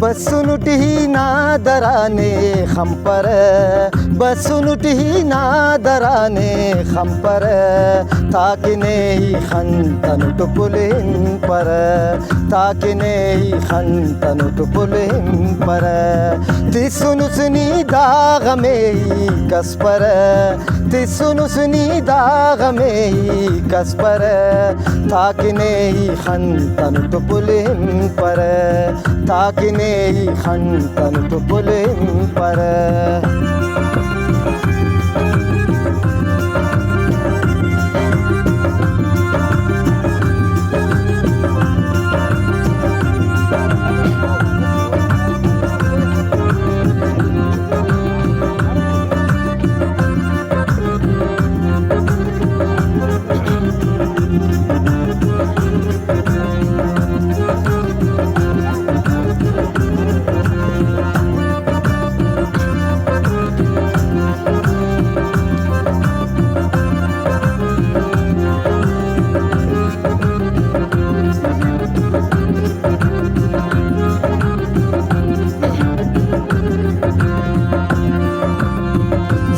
बसुनुटी नादराने खंपर बसुनुटी नादराने खंपर ताकिने खंतन टुपुलिन पर ताकिने खंतन टुपुलिन पर तिसुनुसनी दाग में कसपर तिसुनुसनी दाग में कसपर ताकिने खंतन टुपुलिन पर ताकिने खंतन टुपुलिन पर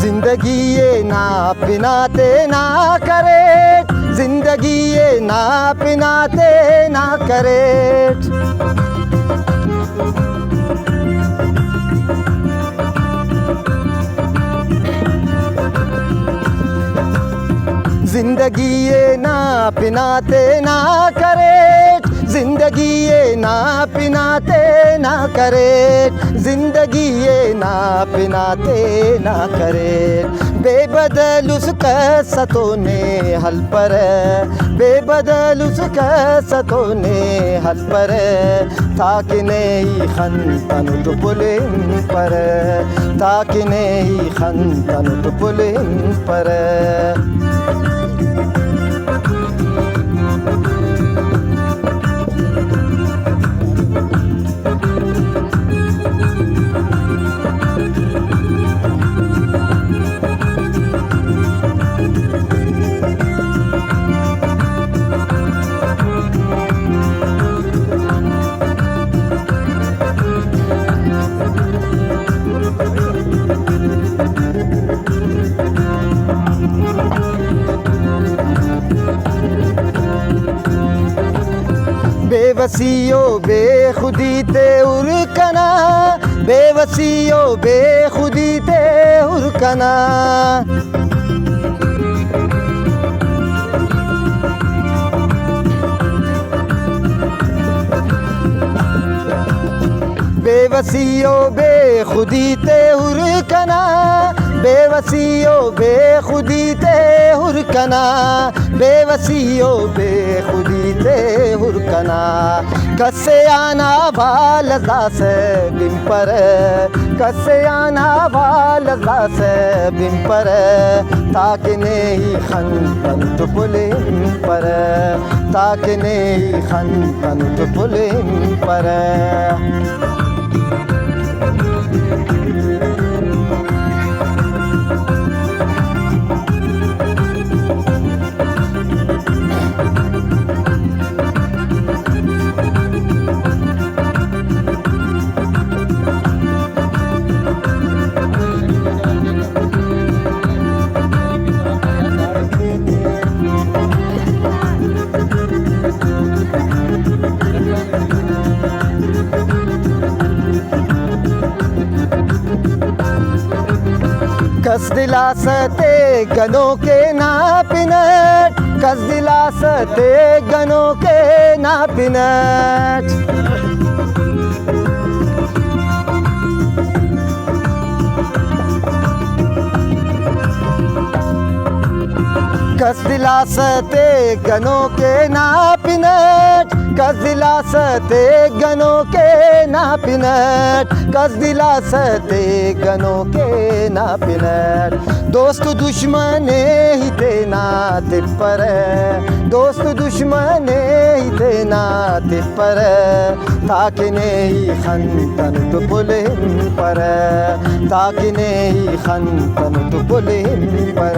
जिंदगी ये ना पिनाते ना करे जिंदगी ये ना पिनाते ना करे जिंदगी ये ना पिनाते ना करे जिंदगी ये ना पिनाते ना करे जिंदगी ये ना पिनाते ना करे बेबदल उस कसतों ने हल पर बेबदल उस कसतों ने हल पर ताकि नहीं खंतन टुपुलिन पर ताकि नहीं खंतन टुपुलिन पर बेवसियो बेखुदी ते उरकना बेवसियो बेखुदी ते उरकना बेवसियो बेखुदी ते उरकना बेवसियो बेखुदी ते हुरकना बेवसियो बेखुदी ते हुरकना कसे आना बालजा से बिम्पर कसे आना बालजा से बिम्पर ताकि नहीं खंतन टुपुलिन पर ताकि नहीं खंतन टुपुलिन पर कस दिलासते गनों के नापिनट कस दिलासते गनों के नापिनट कस दिलासते गनों के नापिनट कस दिलासते गनों के नापिनट कस दिलासते गनों के नापिनट दोस्त दुश्मने ही देना तिपर दोस्त दुश्मने ही देना तिपर ताकि नहीं खंतन टुपुलिन पर ताकि नहीं खंतन टुपुलिन पर